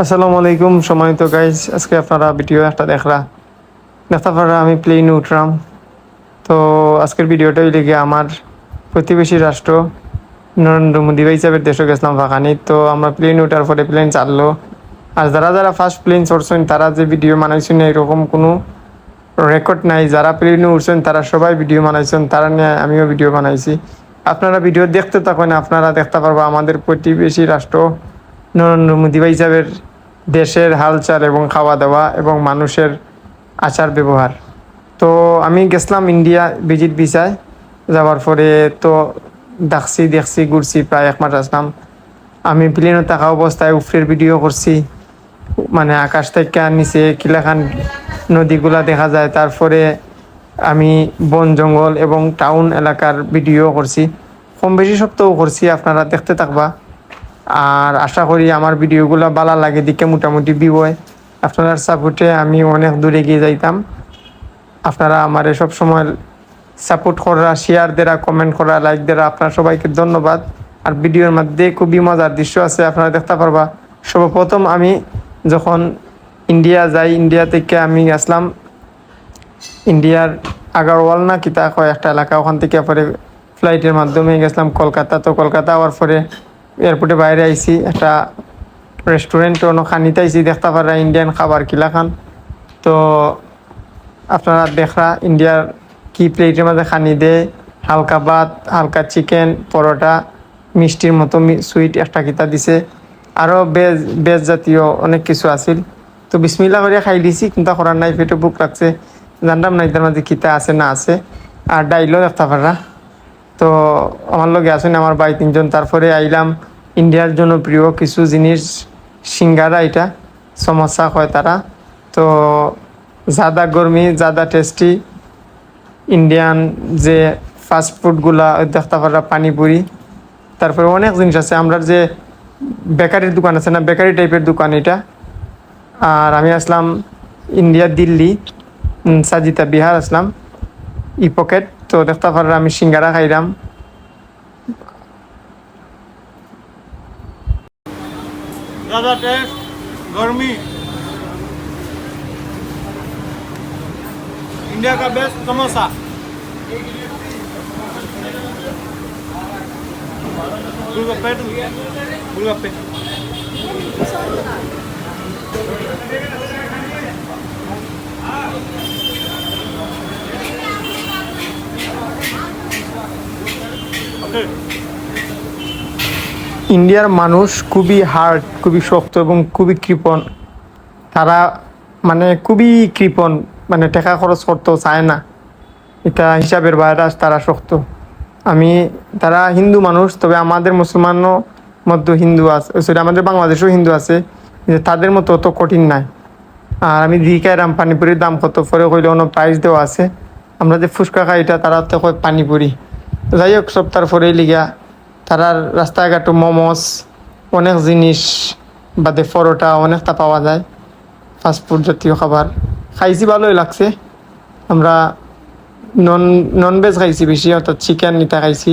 আসসালামু আলাইকুম সম্মানিত গাইজ, আজকে আপনারা ভিডিও একটা দেখতে পারা আমি প্লেনে উঠলাম। তো আজকের ভিডিওটা হইলে গিয়ে আমার প্রতিবেশী রাষ্ট্র নরেন্দ্র মোদী ভাই সাহেবের দেশে গেছিলাম ফাঁকানি। তো আমরা প্লেন উঠার পরে প্লেন চাললো, আর যারা যারা ফার্স্ট প্লেন চড়ছেন তারা যে ভিডিও বানাইছেন এরকম কোনো রেকর্ড নাই। যারা প্লেনে উঠছেন তারা সবাই ভিডিও বানাইছেন, তারা নিয়ে আমিও ভিডিও বানাইছি। আপনারা ভিডিও দেখতে থাকেন, আপনারা দেখতে পারবো আমাদের প্রতিবেশী রাষ্ট্র নরেন্দ্র মোদী ভাই সাহেবের দেশের হালচাল এবং খাওয়া দাওয়া এবং মানুষের আচার ব্যবহার। তো আমি গেছিলাম ইন্ডিয়া ভিজিট ভিসায়, যাওয়ার পরে তো দেখছি ঘুরছি, প্রায় 1 মাস আসলাম। আমি প্লেনে থাকা অবস্থায় উপরের ভিডিও করছি, মানে আকাশ থেকে নিচে কিলাখান নদীগুলা দেখা যায়। তারপরে আমি বন জঙ্গল এবং টাউন এলাকার ভিডিও করছি, কম বেশি সপ্তাহ করছি, আপনারা দেখতে থাকবা। আর আশা করি আমার ভিডিওগুলো ভালো লাগে, দিকে মোটামুটি ভিউ হয়। আপনার সাপোর্টে আমি অনেক দূরে গিয়ে যাইতাম। আপনারা আমার সব সময় সাপোর্ট করা, শেয়ার দেওয়া, কমেন্ট করা, লাইক দেওয়া, আপনার সবাইকে ধন্যবাদ। আর ভিডিওর মধ্যে খুবই মজার দৃশ্য আছে, আপনারা দেখতে পারবা। সর্বপ্রথম আমি যখন ইন্ডিয়া যাই, ইন্ডিয়া থেকে আমি আসলাম ইন্ডিয়ার আগারওয়াল না কিতা কয় একটা এলাকা, ওখান থেকে পরে ফ্লাইটের মাধ্যমে গেছিলাম কলকাতা। তো কলকাতা হওয়ার পরে এয়ারপোর্টে বাইরে আইসি, একটা রেস্টুরেন্টে খানিতে আইসি, দেখতে পারা ইন্ডিয়ান খাবার কিলা খান। তো আপনারা দেখরা ইন্ডিয়ার কি প্লেটের মধ্যে খানি দেয়, হালকা ভাত, হালকা চিকেন, পরোটা, মিষ্টির মতো সুইট একটা কিতা দিছে, আরও বেজ জাতীয় অনেক কিছু আছিল। তো বিসমিল্লা করে খাই দিছি, কিন্তু করার নাই, পেটে বুক লাগছে, জানতাম না এটার মধ্যে কিতা আছে না আছে। আর ডাইলও দেখতে পারা। তো আমার লগে আসেন আমার ভাই 3 জন। তারপরে আইলাম ইন্ডিয়ার জনপ্রিয় কিছু জিনিস, সিঙ্গারা, এটা সমস্যা হয় তারা। তো জাদা গরমি, জাদা টেস্টি ইন্ডিয়ান যে ফাস্ট ফুডগুলা দেখতে পারা, পানিপুরি, তারপরে অনেক জিনিস আছে। আমরা যে বেকারির দোকান আছে না, বেকারি টাইপের দোকান এটা। আর আমি আসলাম ইন্ডিয়া দিল্লি, সাজিতা বিহার আসলাম, ই পকেট। তো দেখতে পারা আমি সিঙ্গারা খাইলাম। ज़्यादा टेस्ट गर्मी इंडिया का बेस्ट समोसा गोलगप्पे गोलगप्पे ओके। ইন্ডিয়ার মানুষ খুবই হার্ড, খুবই শক্ত এবং খুবই কৃপণ। তারা মানে খুবই কৃপণ, মানে টাকা খরচ করতেও চায় না, এটা হিসাবের বাইরে। তারা শক্ত। তারা হিন্দু মানুষ, তবে আমাদের মুসলমানও মধ্যে হিন্দু আছে, সরি আমাদের বাংলাদেশেও হিন্দু আছে, যে তাদের মতো অত কঠিন নাই। আর আমি দিকাইরাম পানিপুরির দাম কত, পরে কইলে অন্য প্রাইস দেওয়া আছে। আমরা যে ফুচকা খাই এটা তারা তো কয় পানিপুরি। যাই হোক, সপ্তাহ পরেই লিগা তারার রাস্তাঘাটও মোমোস, অনেক জিনিস বাদে পরোটা অনেকটা পাওয়া যায়, ফাস্টফুড জাতীয় খাবার খাইছি, ভালোই লাগছে। আমরা নন ভেজ খাইছি বেশি, অর্থাৎ চিকেন এটা খাইছি,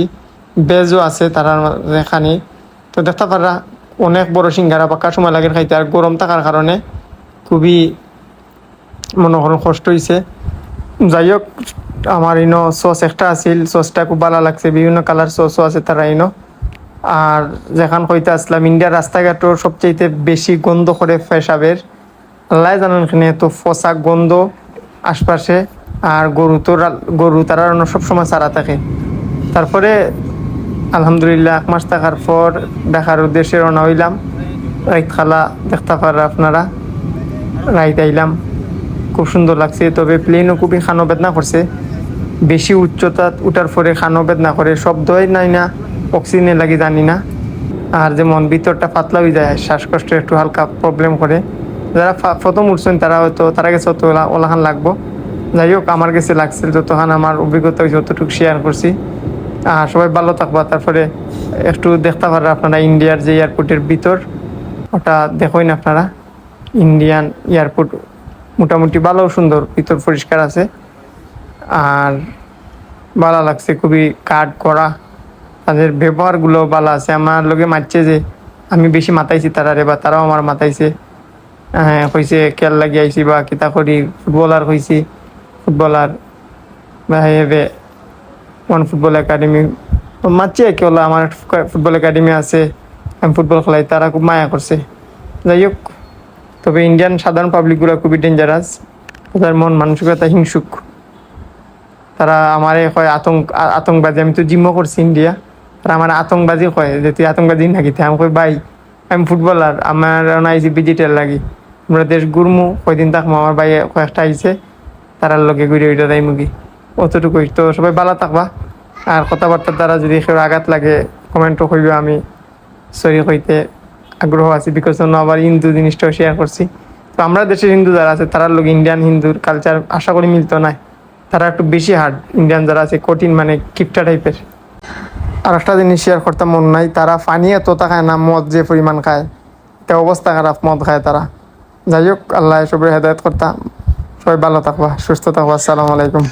ভেজও আছে তারার এখানে। তো দেখতে পারা অনেক বড় সিঙ্গারা, পাকার সময় লাগে খাইতে, আর গরম থাকার কারণে খুবই মনে করেন কষ্ট হয়েছে। যাই হোক, আমার ইনো সস একটা আছিল, সসটা খুব ভালো লাগছে, বিভিন্ন কালার সসও আছে তারা ইনো। আর যেখান কইতে আসলাম ইন্ডিয়ার রাস্তাঘাটও সবচেয়ে বেশি গন্ধ করে পেশাবের, আল্লাহ জানেন এখানে এত ফসা গন্ধ আশপাশে। আর গরু তারা সবসময় সারা থাকে। তারপরে আলহামদুলিল্লাহ 1 মাস থাকার পর দেখার উদ্দেশ্যে রওনা হইলাম। রাইত খালা দেখতে পারা আপনারা, রাইত আইলাম, খুব সুন্দর লাগছে। তবে প্লেনও খুবই খানো বেদনা করছে, বেশি উচ্চতা উঠার পরে খানো বেদনা করে, শব্দই নাই না, অক্সিজেনে লাগে জানি না। আর যেমন ভিতরটা পাতলা হয়ে যায়, শ্বাসকষ্ট একটু হালকা প্রবলেম করে। যারা প্রথম উঠছেন তারা হয়তো তারা গেছে অত ওলাখান লাগবো। যাই হোক, আমার কাছে লাগছিল যতক্ষণ আমার অভিজ্ঞতা হয়েছে ততটুকু শেয়ার করছি। আর সবাই ভালো থাকবা। তারপরে একটু দেখতে পারেন আপনারা ইন্ডিয়ার যে এয়ারপোর্টের ভিতর, ওটা দেখোই না আপনারা। ইন্ডিয়ান এয়ারপোর্ট মোটামুটি ভালো, সুন্দর, ভিতর পরিষ্কার আছে। আর ভালো লাগছে, খুবই কাট করা, তাদের ব্যবহারগুলো ভালো আছে। আমার লোকে মারছে যে আমি বেশি মাতাইছি তারা রে, বা তারাও আমার মাতাইছে, কইছে খেল লাগি আইছি বা কিতা করি ফুটবলার হয়েছি ফুটবলার বা হেবে ওয়ান ফুটবল একাডেমি মাতছে কি হলো আমার ফুটবল একাডেমি আছে আমি ফুটবল খেলাই তারা খুব মায়া করছে যাই হোক তবে ইন্ডিয়ান সাধারণ পাবলিকগুলো খুবই ডেঞ্জারাস তাদের মন মানসিকতা হিংসুক তারা আমারে কয় আতঙ্কবাদী আমি তো জিম্মও করছি ইন্ডিয়া তারা আমার আতঙ্কবাদী কয় যে তুই আতঙ্কবাদী নাকি আমি কই ভাই আমি ফুটবলার আমার আইসি ডিজিটাল লাগি আমরা দেশ ঘুরমু কয়দিন থাকবো আমার ভাই কয়েকটা আইছে তারার লগে ঘুরে উঠে যাই মুগি অতটুকুই তো সবাই ভালো থাকবা আর কথাবার্তার দ্বারা যদি কেউ আঘাত লাগে কমেন্টও কইবে আমি সরি কইতে আগ্রহ আছি বিকজ অন্য আবার হিন্দু জিনিসটাও শেয়ার করছি তো আমরা দেশের হিন্দু যারা আছে তারার লোক ইন্ডিয়ান হিন্দুর কালচার আশা করি মিলতো নাই তারা একটু বেশি হার্ড ইন্ডিয়ান যারা আছে কঠিন মানে কিপটা টাইপের আর একটা জিনিস শেয়ার করতে মন নাই তারা পানি এত খায় না মদ যে পরিমাণ খায় তা অবস্থা খারাপ মদ খায় তারা যাই হোক আল্লাহ সবের হেদায়ত করতাম সবাই ভালো থাকবা সুস্থ থাকবা আসসালামু আলাইকুম